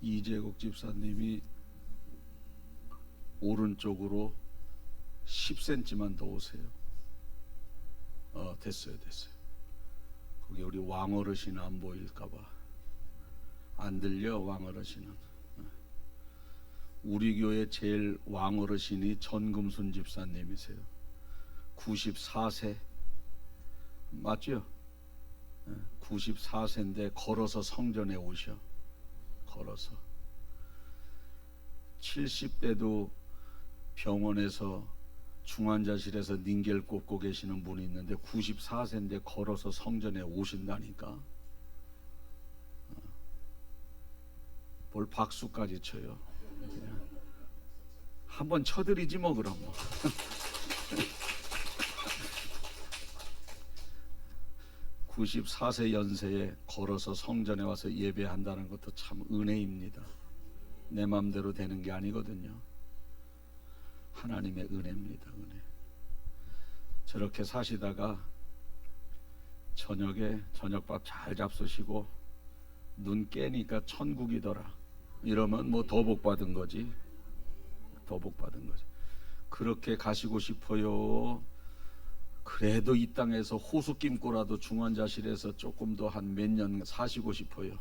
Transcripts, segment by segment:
이재국 집사님이 오른쪽으로 10cm만 더 오세요. 됐어요. 거기 우리 왕어르신 안 보일까봐. 안 들려? 왕어르신은. 우리 교회 제일 왕어르신이 전금순 집사님이세요. 94세 맞죠? 94세인데 걸어서 성전에 오셔. 걸어서 70대도 병원에서 중환자실에서 닌겔 꽂고 계시는 분이 있는데 94세인데 걸어서 성전에 오신다니까. 뭘 박수까지 쳐요. 한번 쳐드리지 뭐 그럼. 94세 연세에 걸어서 성전에 와서 예배한다는 것도 참 은혜입니다. 내 마음대로 되는 게 아니거든요. 하나님의 은혜입니다. 은혜. 저렇게 사시다가 저녁에 저녁밥 잘 잡수시고 눈 깨니까 천국이더라 이러면 뭐 더 복 받은 거지. 더 복 받은 거지. 그렇게 가시고 싶어요. 그래도 이 땅에서 호수김꼬라도 중환자실에서 조금 더 한 몇 년 사시고 싶어요.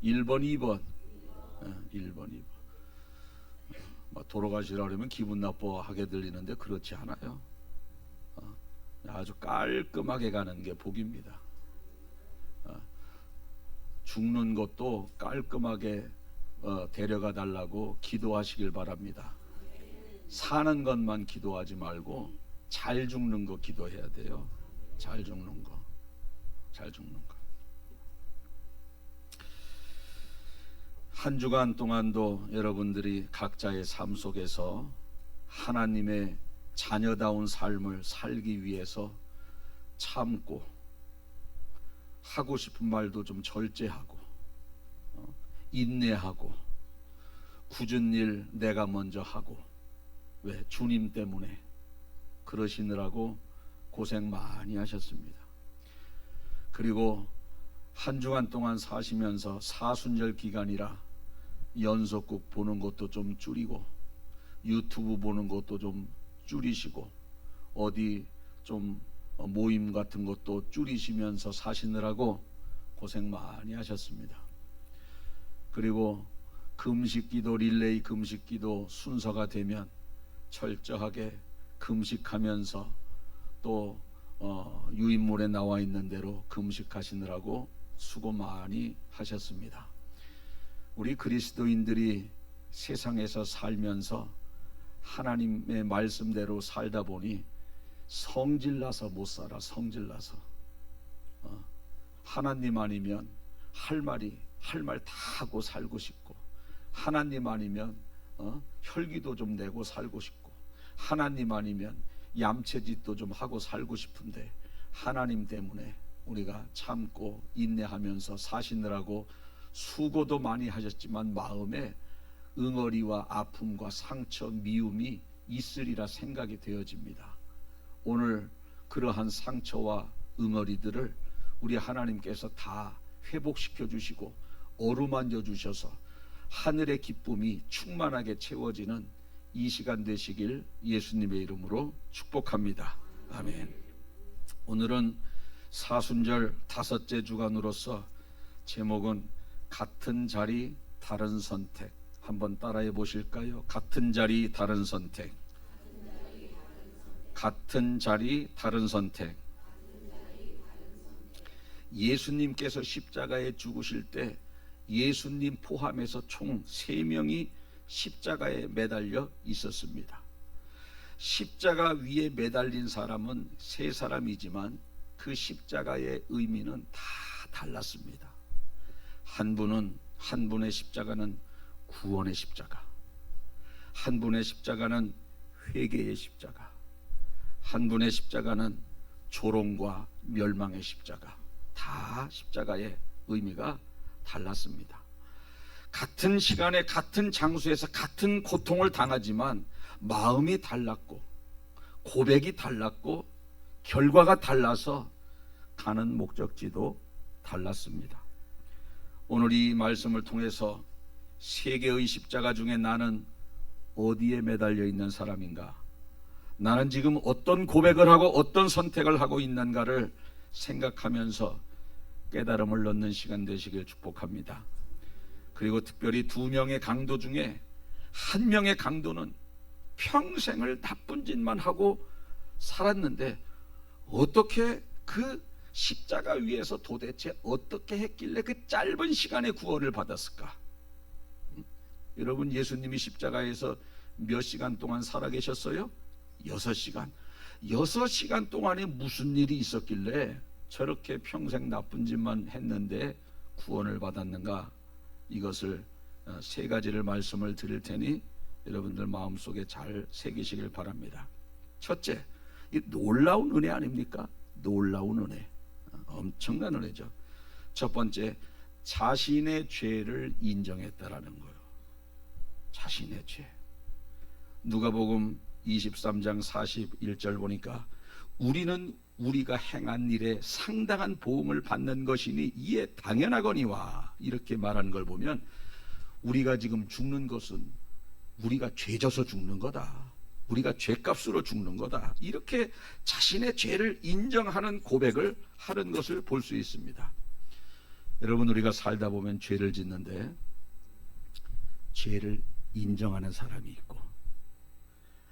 1번 2번 1번 2번 돌아가시라 그러면 기분 나빠하게 들리는데 그렇지 않아요. 아주 깔끔하게 가는 게 복입니다. 죽는 것도 깔끔하게 데려가 달라고 기도하시길 바랍니다. 사는 것만 기도하지 말고 잘 죽는 거 기도해야 돼요. 잘 죽는 거. 한 주간 동안도 여러분들이 각자의 삶 속에서 하나님의 자녀다운 삶을 살기 위해서 참고 하고 싶은 말도 좀 절제하고 인내하고 굳은 일 내가 먼저 하고 왜? 주님 때문에 그러시느라고 고생 많이 하셨습니다. 그리고 한 주간 동안 사시면서 사순절 기간이라 연속극 보는 것도 좀 줄이고 유튜브 보는 것도 좀 줄이시고 어디 좀 모임 같은 것도 줄이시면서 사시느라고 고생 많이 하셨습니다. 그리고 금식기도 릴레이 금식기도 순서가 되면 철저하게 금식하면서 또 유인물에 나와 있는 대로 금식하시느라고 수고 많이 하셨습니다. 우리 그리스도인들이 세상에서 살면서 하나님의 말씀대로 살다 보니 성질나서 못 살아. 성질나서 하나님 아니면 할 말 다 하고 살고 싶고 하나님 아니면 혈기도 좀 내고 살고 싶고 하나님 아니면 얌체짓도 좀 하고 살고 싶은데 하나님 때문에 우리가 참고 인내하면서 사시느라고 수고도 많이 하셨지만 마음에 응어리와 아픔과 상처, 미움이 있으리라 생각이 되어집니다. 오늘 그러한 상처와 응어리들을 우리 하나님께서 다 회복시켜 주시고 어루만져 주셔서 하늘의 기쁨이 충만하게 채워지는 이 시간 되시길 예수님의 이름으로 축복합니다. 아멘. 오늘은 사순절 다섯째 주간으로서 제목은 같은 자리 다른 선택. 한번 따라해 보실까요? 같은 자리 다른 선택. 같은 자리 다른 선택. 예수님께서 십자가에 죽으실 때 예수님 포함해서 총 3명이 십자가에 매달려 있었습니다. 십자가 위에 매달린 사람은 3사람이지만 그 십자가의 의미는 다 달랐습니다. 한 분의 십자가는 구원의 십자가, 한 분의 십자가는 회개의 십자가, 한 분의 십자가는 조롱과 멸망의 십자가, 다 십자가의 의미가 달랐습니다. 같은 시간에 같은 장소에서 같은 고통을 당하지만 마음이 달랐고 고백이 달랐고 결과가 달라서 가는 목적지도 달랐습니다. 오늘 이 말씀을 통해서 세 개의 십자가 중에 나는 어디에 매달려 있는 사람인가? 나는 지금 어떤 고백을 하고 어떤 선택을 하고 있는가를 생각하면서 깨달음을 얻는 시간 되시길 축복합니다. 그리고 특별히 두 명의 강도 중에 한 명의 강도는 평생을 나쁜 짓만 하고 살았는데 어떻게 그 십자가 위에서 도대체 어떻게 했길래 그 짧은 시간에 구원을 받았을까? 여러분, 예수님이 십자가에서 몇 시간 동안 살아계셨어요? 6시간. 6시간 동안에 무슨 일이 있었길래 저렇게 평생 나쁜 짓만 했는데 구원을 받았는가? 이것을 세 가지를 말씀을 드릴 테니 여러분들 마음속에 잘 새기시길 바랍니다. 첫째, 이 놀라운 은혜 아닙니까? 놀라운 은혜, 엄청난 은혜죠. 첫 번째, 자신의 죄를 인정했다라는 거예요. 자신의 죄. 누가복음 23장 41절 보니까 우리는 우리가 행한 일에 상당한 보응을 받는 것이니 이에 당연하거니와, 이렇게 말하는 걸 보면 우리가 지금 죽는 것은 우리가 죄져서 죽는 거다, 우리가 죄값으로 죽는 거다, 이렇게 자신의 죄를 인정하는 고백을 하는 것을 볼 수 있습니다. 여러분, 우리가 살다 보면 죄를 짓는데 죄를 인정하는 사람이 있고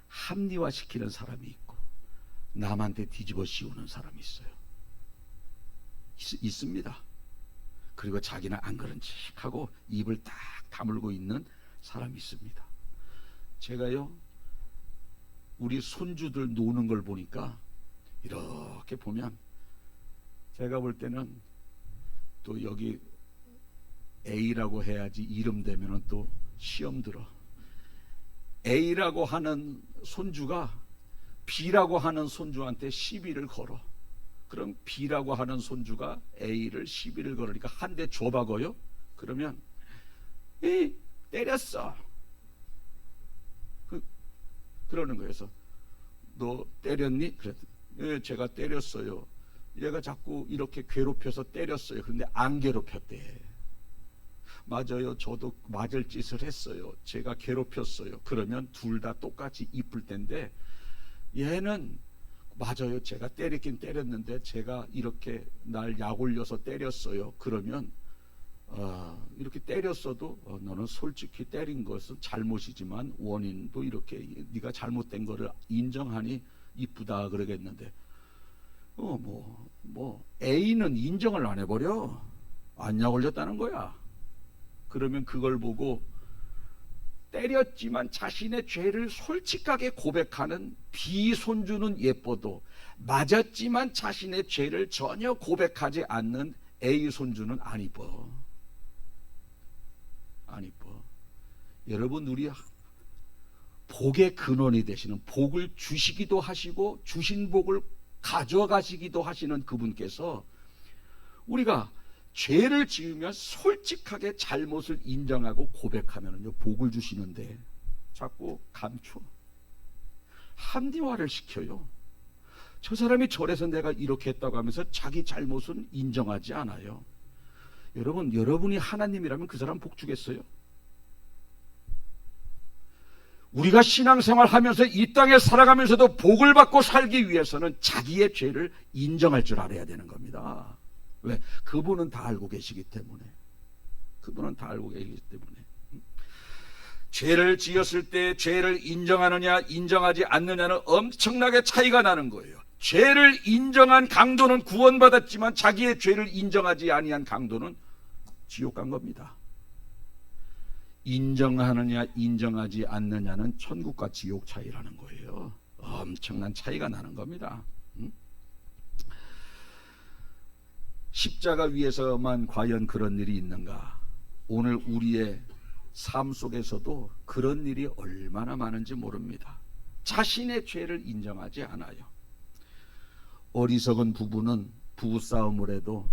합리화시키는 사람이 있고 남한테 뒤집어 씌우는 사람이 있어요. 있습니다. 그리고 자기는 안 그런 척하고 입을 딱 다물고 있는 사람이 있습니다. 제가요, 우리 손주들 노는 걸 보니까 이렇게 보면 제가 볼 때는 또 여기 A라고 해야지 이름 되면은 또 시험 들어. A라고 하는 손주가 B라고 하는 손주한테 시비를 걸어. 그럼 B라고 하는 손주가 A를 시비를 걸으니까 한 대 줘박어요. 그러면 이 때렸어. 그러는 거예요. 그래서 너 때렸니? 그랬더니 예, 제가 때렸어요. 얘가 자꾸 이렇게 괴롭혀서 때렸어요. 그런데 안 괴롭혔대. 맞아요, 저도 맞을 짓을 했어요. 제가 괴롭혔어요. 그러면 둘 다 똑같이 이쁠 텐데 얘는 맞아요, 제가 때리긴 때렸는데 제가 이렇게 날 약 올려서 때렸어요. 그러면 이렇게 때렸어도 너는 솔직히 때린 것은 잘못이지만 원인도 이렇게 네가 잘못된 거를 인정하니 이쁘다 그러겠는데 A는 인정을 안 해버려. 안 약 올렸다는 거야. 그러면 그걸 보고 때렸지만 자신의 죄를 솔직하게 고백하는 B 손주는 예뻐도 맞았지만 자신의 죄를 전혀 고백하지 않는 A 손주는 안 이뻐. 안 이뻐. 여러분, 우리 복의 근원이 되시는, 복을 주시기도 하시고 주신 복을 가져가시기도 하시는 그분께서 우리가 죄를 지으면 솔직하게 잘못을 인정하고 고백하면요 복을 주시는데 자꾸 감춰, 합리화를 시켜요. 저 사람이 저래서 내가 이렇게 했다고 하면서 자기 잘못은 인정하지 않아요. 여러분, 여러분이 하나님이라면 그 사람 복 주겠어요? 우리가 신앙생활 하면서 이 땅에 살아가면서도 복을 받고 살기 위해서는 자기의 죄를 인정할 줄 알아야 되는 겁니다. 왜? 그분은 다 알고 계시기 때문에. 그분은 다 알고 계시기 때문에. 죄를 지었을 때 죄를 인정하느냐 인정하지 않느냐는 엄청나게 차이가 나는 거예요. 죄를 인정한 강도는 구원받았지만 자기의 죄를 인정하지 아니한 강도는 지옥 간 겁니다. 인정하느냐 인정하지 않느냐는 천국과 지옥 차이라는 거예요. 엄청난 차이가 나는 겁니다. 십자가 위에서만 과연 그런 일이 있는가? 오늘 우리의 삶 속에서도 그런 일이 얼마나 많은지 모릅니다. 자신의 죄를 인정하지 않아요. 어리석은 부부는 부부싸움을 해도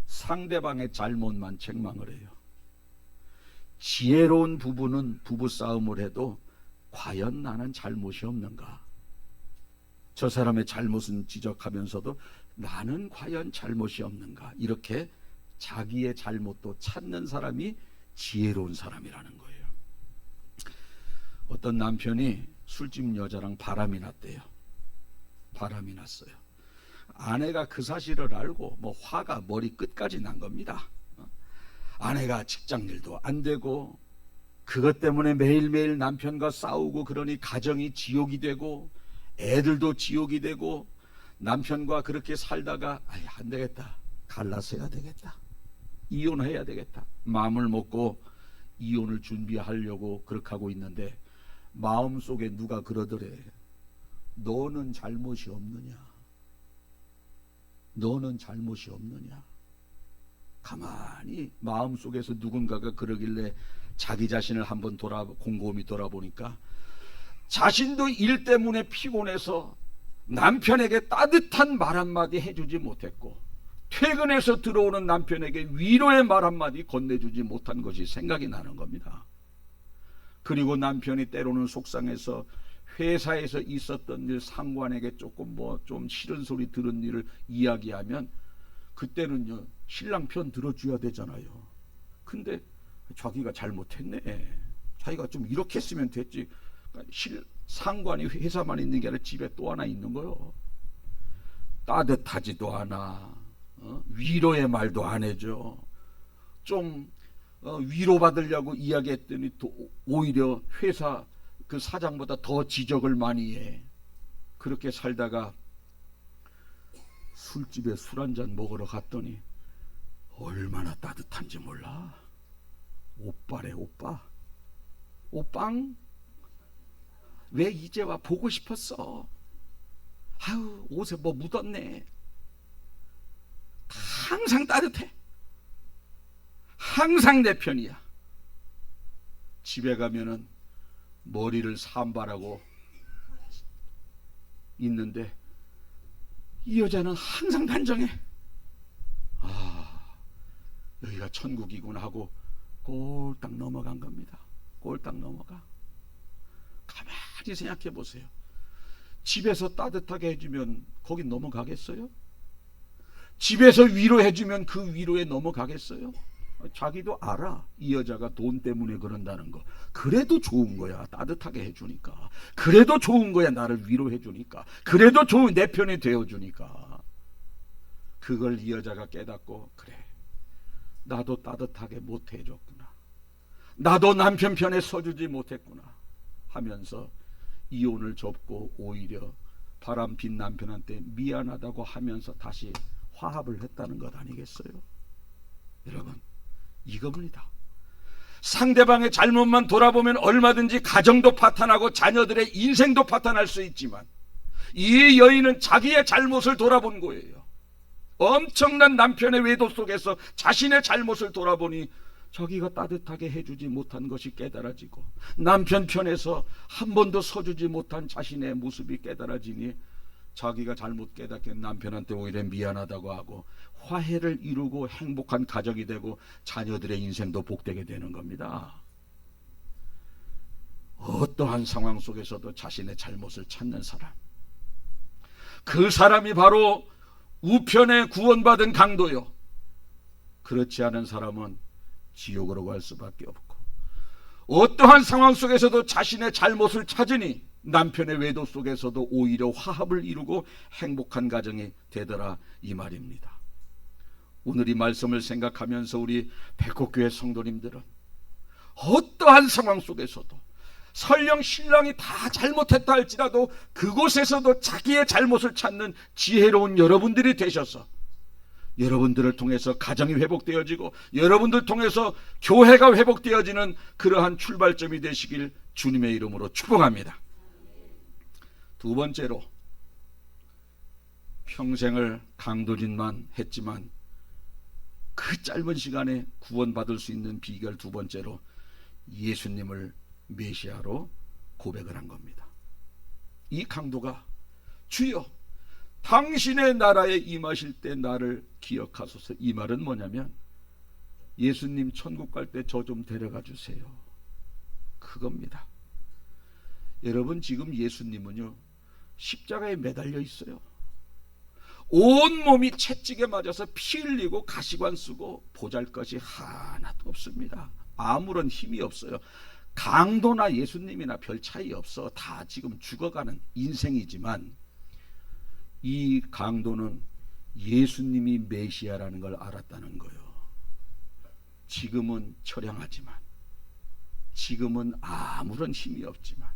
상대방의 잘못만 책망을 해요. 지혜로운 부부는 부부싸움을 해도 과연 나는 잘못이 없는가? 저 사람의 잘못은 지적하면서도 나는 과연 잘못이 없는가? 이렇게 자기의 잘못도 찾는 사람이 지혜로운 사람이라는 거예요. 어떤 남편이 술집 여자랑 바람이 났대요. 바람이 났어요. 아내가 그 사실을 알고 뭐 화가 머리 끝까지 난 겁니다. 아내가 직장일도 안 되고 그것 때문에 매일매일 남편과 싸우고 그러니 가정이 지옥이 되고 애들도 지옥이 되고 남편과 그렇게 살다가 안 되겠다, 갈라서 해야 되겠다, 이혼해야 되겠다 마음을 먹고 이혼을 준비하려고 그렇게 하고 있는데 마음속에 누가 그러더래. 너는 잘못이 없느냐, 너는 잘못이 없느냐. 가만히 마음속에서 누군가가 그러길래 자기 자신을 한번 곰곰이 돌아보니까 자신도 일 때문에 피곤해서 남편에게 따뜻한 말 한마디 해주지 못했고 퇴근해서 들어오는 남편에게 위로의 말 한마디 건네주지 못한 것이 생각이 나는 겁니다. 그리고 남편이 때로는 속상해서 회사에서 있었던 일, 상관에게 조금 좀 싫은 소리 들은 일을 이야기하면 그때는요 신랑 편 들어줘야 되잖아요. 근데 자기가 잘못했네, 자기가 좀 이렇게 했으면 됐지. 상관이 회사만 있는 게 아니라 집에 또 하나 있는 거요. 따뜻하지도 않아, 위로의 말도 안 해줘. 좀 위로받으려고 이야기했더니 또 오히려 회사 그 사장보다 더 지적을 많이 해. 그렇게 살다가 술집에 술 한잔 먹으러 갔더니 얼마나 따뜻한지 몰라. 오빠래, 오빠. 오빵? 왜 이제 와? 보고 싶었어. 아유, 옷에 뭐 묻었네. 항상 따뜻해. 항상 내 편이야. 집에 가면은 머리를 산발하고 있는데 이 여자는 항상 단정해. 여기가 천국이구나 하고 꼴딱 넘어간 겁니다. 꼴딱 넘어가. 가만히 생각해 보세요. 집에서 따뜻하게 해주면 거기 넘어가겠어요? 집에서 위로해주면 그 위로에 넘어가겠어요? 자기도 알아. 이 여자가 돈 때문에 그런다는 거. 그래도 좋은 거야, 따뜻하게 해주니까. 그래도 좋은 거야, 나를 위로해주니까. 그래도 좋은 내 편이 되어주니까. 그걸 이 여자가 깨닫고, 그래, 나도 따뜻하게 못해줬구나, 나도 남편 편에 서주지 못했구나 하면서 이혼을 접고 오히려 바람핀 남편한테 미안하다고 하면서 다시 화합을 했다는 것 아니겠어요? 여러분, 이겁니다. 상대방의 잘못만 돌아보면 얼마든지 가정도 파탄하고 자녀들의 인생도 파탄할 수 있지만 이 여인은 자기의 잘못을 돌아본 거예요. 엄청난 남편의 외도 속에서 자신의 잘못을 돌아보니 자기가 따뜻하게 해주지 못한 것이 깨달아지고 남편 편에서 한 번도 서주지 못한 자신의 모습이 깨달아지니 자기가 잘못 깨닫게 남편한테 오히려 미안하다고 하고 화해를 이루고 행복한 가정이 되고 자녀들의 인생도 복되게 되는 겁니다. 어떠한 상황 속에서도 자신의 잘못을 찾는 사람, 그 사람이 바로 우편에 구원받은 강도요. 그렇지 않은 사람은 지옥으로 갈 수밖에 없고 어떠한 상황 속에서도 자신의 잘못을 찾으니 남편의 외도 속에서도 오히려 화합을 이루고 행복한 가정이 되더라, 이 말입니다. 오늘 이 말씀을 생각하면서 우리 백곡교회 성도님들은 어떠한 상황 속에서도 설령 신랑이 다 잘못했다 할지라도 그곳에서도 자기의 잘못을 찾는 지혜로운 여러분들이 되셔서 여러분들을 통해서 가정이 회복되어지고 여러분들 통해서 교회가 회복되어지는 그러한 출발점이 되시길 주님의 이름으로 축복합니다. 두 번째로, 평생을 강도짓만 했지만 그 짧은 시간에 구원받을 수 있는 비결 두 번째로, 예수님을 메시아로 고백을 한 겁니다. 이 강도가 주여 당신의 나라에 임하실 때 나를 기억하소서. 이 말은 뭐냐면 예수님 천국 갈 때 저 좀 데려가 주세요, 그겁니다. 여러분, 지금 예수님은요 십자가에 매달려 있어요. 온몸이 채찍에 맞아서 피 흘리고 가시관 쓰고 보잘것이 하나도 없습니다. 아무런 힘이 없어요. 강도나 예수님이나 별 차이 없어. 다 지금 죽어가는 인생이지만 이 강도는 예수님이 메시아라는 걸 알았다는 거예요. 지금은 처량하지만, 지금은 아무런 힘이 없지만,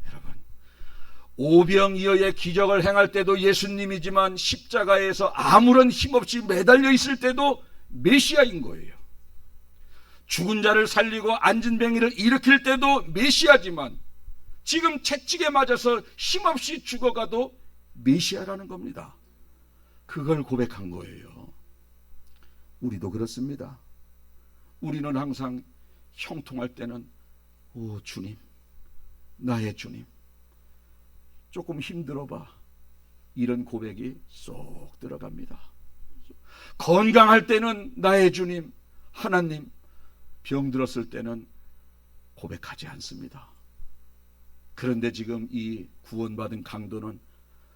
여러분, 오병이어의 기적을 행할 때도 예수님이지만 십자가에서 아무런 힘없이 매달려 있을 때도 메시아인 거예요. 죽은 자를 살리고 앉은 병이를 일으킬 때도 메시아지만 지금 채찍에 맞아서 힘없이 죽어가도 메시아라는 겁니다. 그걸 고백한 거예요. 우리도 그렇습니다. 우리는 항상 형통할 때는 오 주님, 나의 주님, 조금 힘들어봐, 이런 고백이 쏙 들어갑니다. 건강할 때는 나의 주님, 하나님, 병들었을 때는 고백하지 않습니다. 그런데 지금 이 구원받은 강도는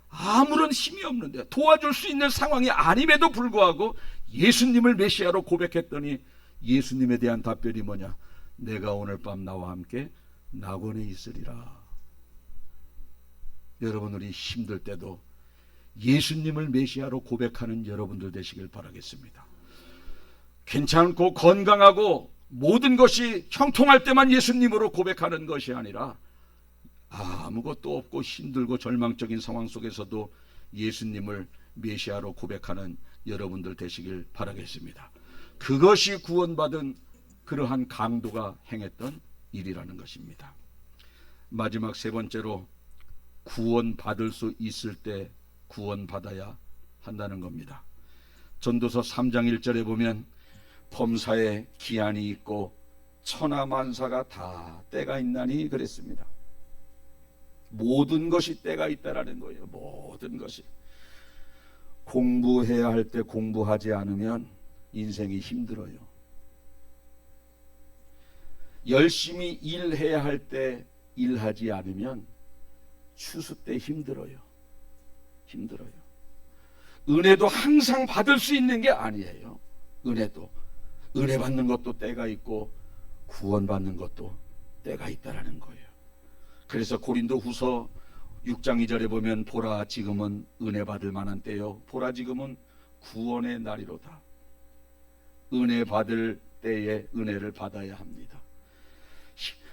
아무런 힘이 없는데, 도와줄 수 있는 상황이 아님에도 불구하고 예수님을 메시아로 고백했더니 예수님에 대한 답변이 뭐냐? 내가 오늘 밤 나와 함께 낙원에 있으리라. 여러분, 우리 힘들 때도 예수님을 메시아로 고백하는 여러분들 되시길 바라겠습니다. 괜찮고 건강하고 모든 것이 형통할 때만 예수님으로 고백하는 것이 아니라 아무것도 없고 힘들고 절망적인 상황 속에서도 예수님을 메시아로 고백하는 여러분들 되시길 바라겠습니다. 그것이 구원받은 그러한 강도가 행했던 일이라는 것입니다. 마지막 세 번째로, 구원받을 수 있을 때 구원받아야 한다는 겁니다. 전도서 3장 1절에 보면 범사에 기한이 있고 천하만사가 다 때가 있나니 그랬습니다. 모든 것이 때가 있다라는 거예요. 모든 것이. 공부해야 할 때 공부하지 않으면 인생이 힘들어요. 열심히 일해야 할 때 일하지 않으면 추수 때 힘들어요. 힘들어요. 은혜도 항상 받을 수 있는 게 아니에요. 은혜도, 은혜 받는 것도 때가 있고 구원받는 것도 때가 있다라는 거예요. 그래서 고린도후서 6장 2절에 보면 보라 지금은 은혜 받을 만한 때요, 보라 지금은 구원의 날이로다. 은혜 받을 때에 은혜를 받아야 합니다.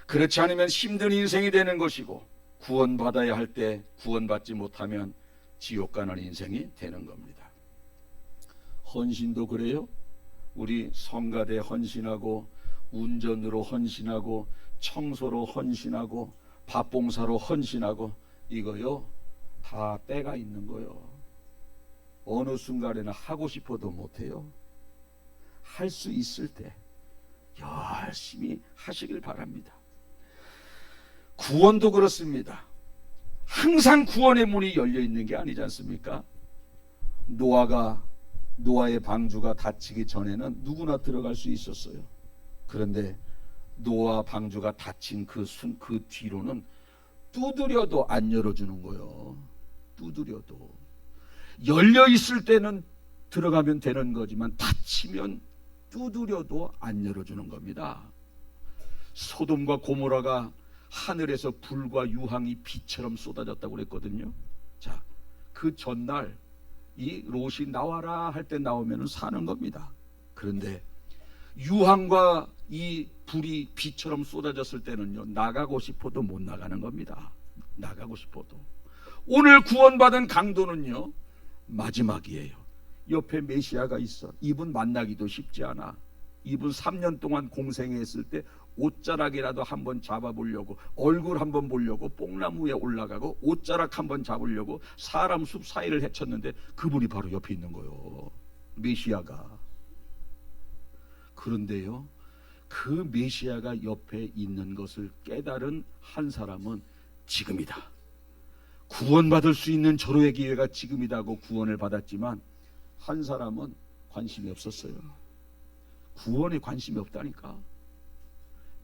그렇지 않으면 힘든 인생이 되는 것이고, 구원받아야 할 때 구원받지 못하면 지옥 가는 인생이 되는 겁니다. 헌신도 그래요. 우리 성가대 헌신하고, 운전으로 헌신하고, 청소로 헌신하고, 밥봉사로 헌신하고, 이거요 다 때가 있는 거요. 어느 순간에는 하고 싶어도 못해요. 할 수 있을 때 열심히 하시길 바랍니다. 구원도 그렇습니다. 항상 구원의 문이 열려 있는 게 아니지 않습니까? 노아의 방주가 닫히기 전에는 누구나 들어갈 수 있었어요. 그런데 노아 방주가 닫힌 그 뒤로는 두드려도 안 열어주는 거예요. 두드려도. 열려 있을 때는 들어가면 되는 거지만 닫히면 두드려도 안 열어주는 겁니다. 소돔과 고모라가 하늘에서 불과 유황이 비처럼 쏟아졌다고 그랬거든요. 자, 그 전날 이 롯이 나와라 할 때 나오면 사는 겁니다. 그런데 유황과 이 불이 비처럼 쏟아졌을 때는요, 나가고 싶어도 못 나가는 겁니다. 나가고 싶어도. 오늘 구원받은 강도는요, 마지막이에요. 옆에 메시아가 있어. 이분 만나기도 쉽지 않아. 이분 3년 동안 공생했을 때 옷자락이라도 한번 잡아보려고, 얼굴 한번 보려고 뽕나무에 올라가고 옷자락 한번 잡으려고 사람 숲 사이를 헤쳤는데 그분이 바로 옆에 있는 거예요. 메시아가. 그런데요, 그 메시아가 옆에 있는 것을 깨달은 한 사람은 지금이다. 구원받을 수 있는 절호의 기회가 지금이다고 구원을 받았지만 한 사람은 관심이 없었어요. 구원에 관심이 없다니까.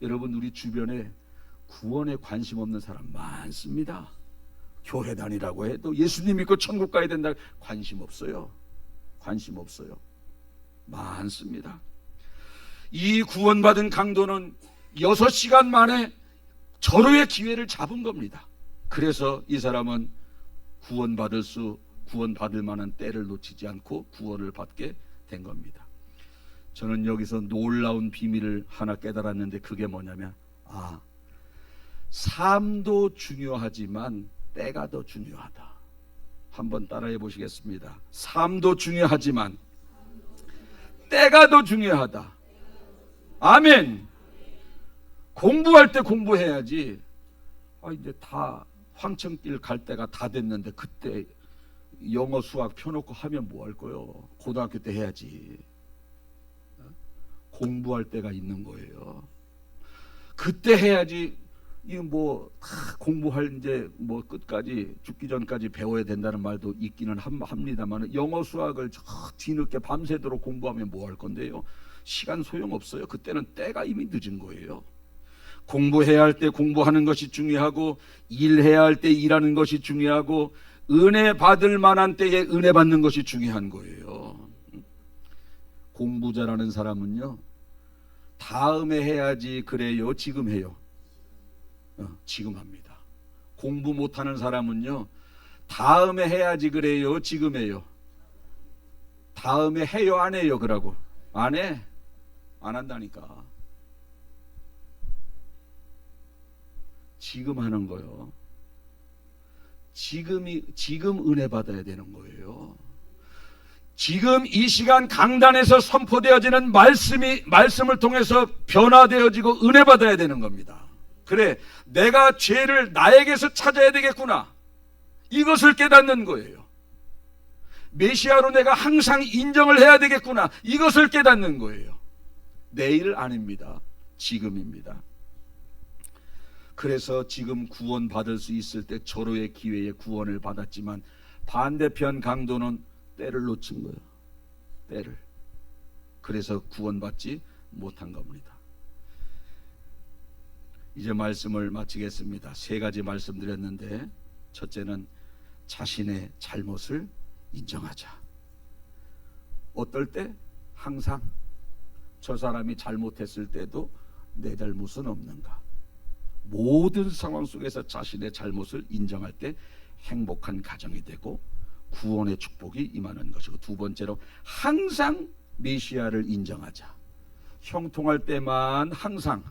여러분, 우리 주변에 구원에 관심 없는 사람 많습니다. 교회 다니라고 해도 예수님 믿고 천국 가야 된다, 관심 없어요. 관심 없어요. 많습니다. 이 구원받은 강도는 6시간 만에 절호의 기회를 잡은 겁니다. 그래서 이 사람은 구원받을 만한 때를 놓치지 않고 구원을 받게 된 겁니다. 저는 여기서 놀라운 비밀을 하나 깨달았는데, 그게 뭐냐면, 삶도 중요하지만 때가 더 중요하다. 한번 따라해 보시겠습니다. 삶도 중요하지만 때가 더 중요하다. 아멘. 공부할 때 공부해야지. 이제 다 황천길 갈 때가 다 됐는데 그때 영어 수학 펴놓고 하면 뭐 할 거요? 고등학교 때 해야지. 공부할 때가 있는 거예요. 그때 해야지. 이거 뭐 공부할 이제 뭐 끝까지 죽기 전까지 배워야 된다는 말도 있기는 합니다만, 영어 수학을 저 뒤늦게 밤새도록 공부하면 뭐 할 건데요? 시간 소용없어요. 그때는 때가 이미 늦은 거예요. 공부해야 할 때 공부하는 것이 중요하고, 일해야 할 때 일하는 것이 중요하고, 은혜 받을 만한 때에 은혜 받는 것이 중요한 거예요. 공부 잘하는 사람은요, 다음에 해야지 그래요? 지금 해요? 지금 합니다. 공부 못하는 사람은요, 다음에 해야지 그래요? 지금 해요? 다음에 해요? 안 해요? 그러고 안 해? 안 한다니까. 지금 하는 거요. 지금 은혜 받아야 되는 거예요. 지금 이 시간 강단에서 선포되어지는 말씀을 통해서 변화되어지고 은혜 받아야 되는 겁니다. 그래, 내가 죄를 나에게서 찾아야 되겠구나, 이것을 깨닫는 거예요. 메시아로 내가 항상 인정을 해야 되겠구나, 이것을 깨닫는 거예요. 내일 아닙니다. 지금입니다. 그래서 지금 구원받을 수 있을 때 절호의 기회에 구원을 받았지만, 반대편 강도는 때를 놓친 거예요. 때를. 그래서 구원받지 못한 겁니다. 이제 말씀을 마치겠습니다. 3가지 말씀드렸는데, 첫째는 자신의 잘못을 인정하자. 어떨 때? 항상. 저 사람이 잘못했을 때도 내 잘못은 없는가? 모든 상황 속에서 자신의 잘못을 인정할 때 행복한 가정이 되고 구원의 축복이 임하는 것이고, 2번째로 항상 메시아를 인정하자. 형통할 때만 항상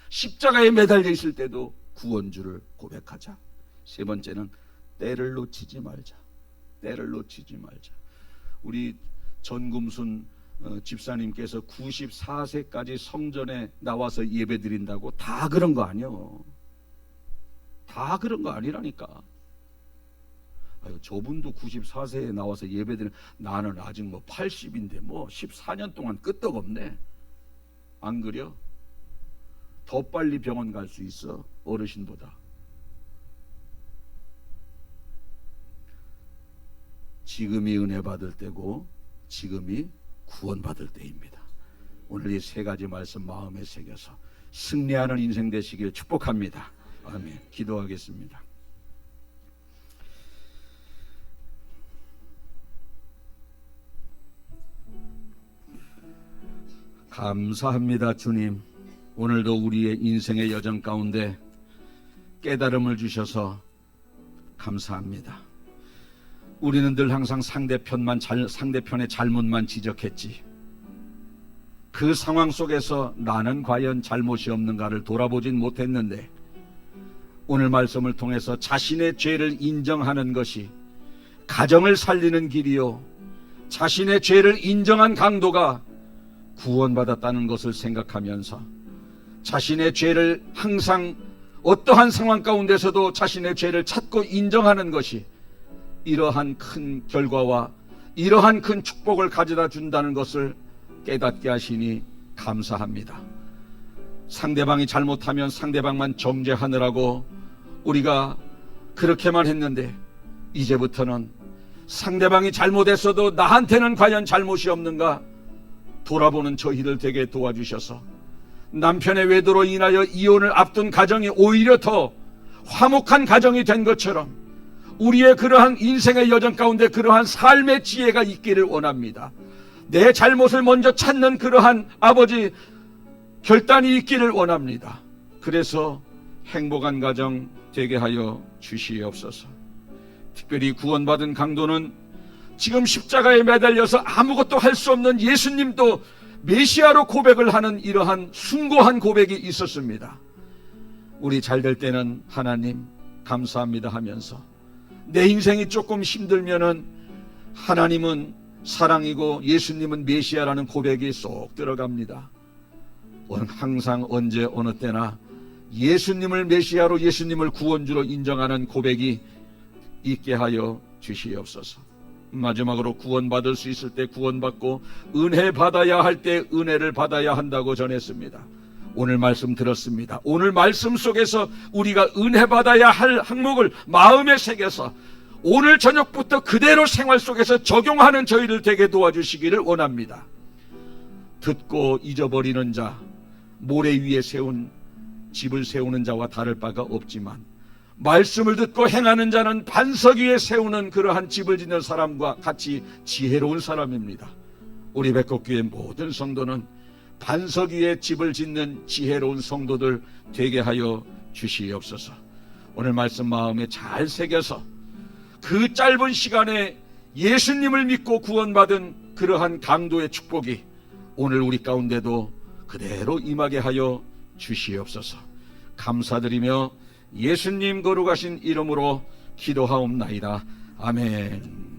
십자가에 매달려 있을 때도 구원주를 고백하자. 3번째는 때를 놓치지 말자. 때를 놓치지 말자. 우리 전금순 집사님께서 94세까지 성전에 나와서 예배 드린다고 다 그런 거 아니요. 다 그런 거 아니라니까. 저분도 94세에 나와서 예배 드리는, 나는 아직 뭐 80인데 뭐 14년 동안 끄떡없네. 안 그려? 더 빨리 병원 갈 수 있어, 어르신보다. 지금이 은혜 받을 때고 지금이 구원받을 때입니다. 오늘 이 3가지 말씀 마음에 새겨서 승리하는 인생 되시길 축복합니다. 아멘. 기도하겠습니다. 감사합니다. 주님, 오늘도 우리의 인생의 여정 가운데 깨달음을 주셔서 감사합니다. 우리는 늘 항상 상대편의 잘못만 지적했지, 그 상황 속에서 나는 과연 잘못이 없는가를 돌아보진 못했는데, 오늘 말씀을 통해서 자신의 죄를 인정하는 것이 가정을 살리는 길이요, 자신의 죄를 인정한 강도가 구원받았다는 것을 생각하면서 자신의 죄를 항상 어떠한 상황 가운데서도 자신의 죄를 찾고 인정하는 것이 이러한 큰 결과와 이러한 큰 축복을 가져다 준다는 것을 깨닫게 하시니 감사합니다. 상대방이 잘못하면 상대방만 정죄하느라고 우리가 그렇게만 했는데, 이제부터는 상대방이 잘못했어도 나한테는 과연 잘못이 없는가 돌아보는 저희들 되게 도와주셔서 남편의 외도로 인하여 이혼을 앞둔 가정이 오히려 더 화목한 가정이 된 것처럼 우리의 그러한 인생의 여정 가운데 그러한 삶의 지혜가 있기를 원합니다. 내 잘못을 먼저 찾는 그러한 아버지 결단이 있기를 원합니다. 그래서 행복한 가정 되게 하여 주시옵소서. 특별히 구원받은 강도는 지금 십자가에 매달려서 아무것도 할 수 없는 예수님도 메시아로 고백을 하는 이러한 숭고한 고백이 있었습니다. 우리 잘 될 때는 하나님 감사합니다 하면서, 내 인생이 조금 힘들면은 하나님은 사랑이고 예수님은 메시아라는 고백이 쏙 들어갑니다. 항상 언제 어느 때나 예수님을 메시아로, 예수님을 구원주로 인정하는 고백이 있게 하여 주시옵소서. 마지막으로 구원받을 수 있을 때 구원받고 은혜 받아야 할 때 은혜를 받아야 한다고 전했습니다. 오늘 말씀 들었습니다. 오늘 말씀 속에서 우리가 은혜 받아야 할 항목을 마음에 새겨서 오늘 저녁부터 그대로 생활 속에서 적용하는 저희를 되게 도와주시기를 원합니다. 듣고 잊어버리는 자, 모래 위에 세운 집을 세우는 자와 다를 바가 없지만, 말씀을 듣고 행하는 자는 반석 위에 세우는 그러한 집을 짓는 사람과 같이 지혜로운 사람입니다. 우리 백곡교회 모든 성도는 반석 위에 집을 짓는 지혜로운 성도들 되게 하여 주시옵소서. 오늘 말씀 마음에 잘 새겨서 그 짧은 시간에 예수님을 믿고 구원받은 그러한 강도의 축복이 오늘 우리 가운데도 그대로 임하게 하여 주시옵소서. 감사드리며 예수님 거룩하신 이름으로 기도하옵나이다. 아멘.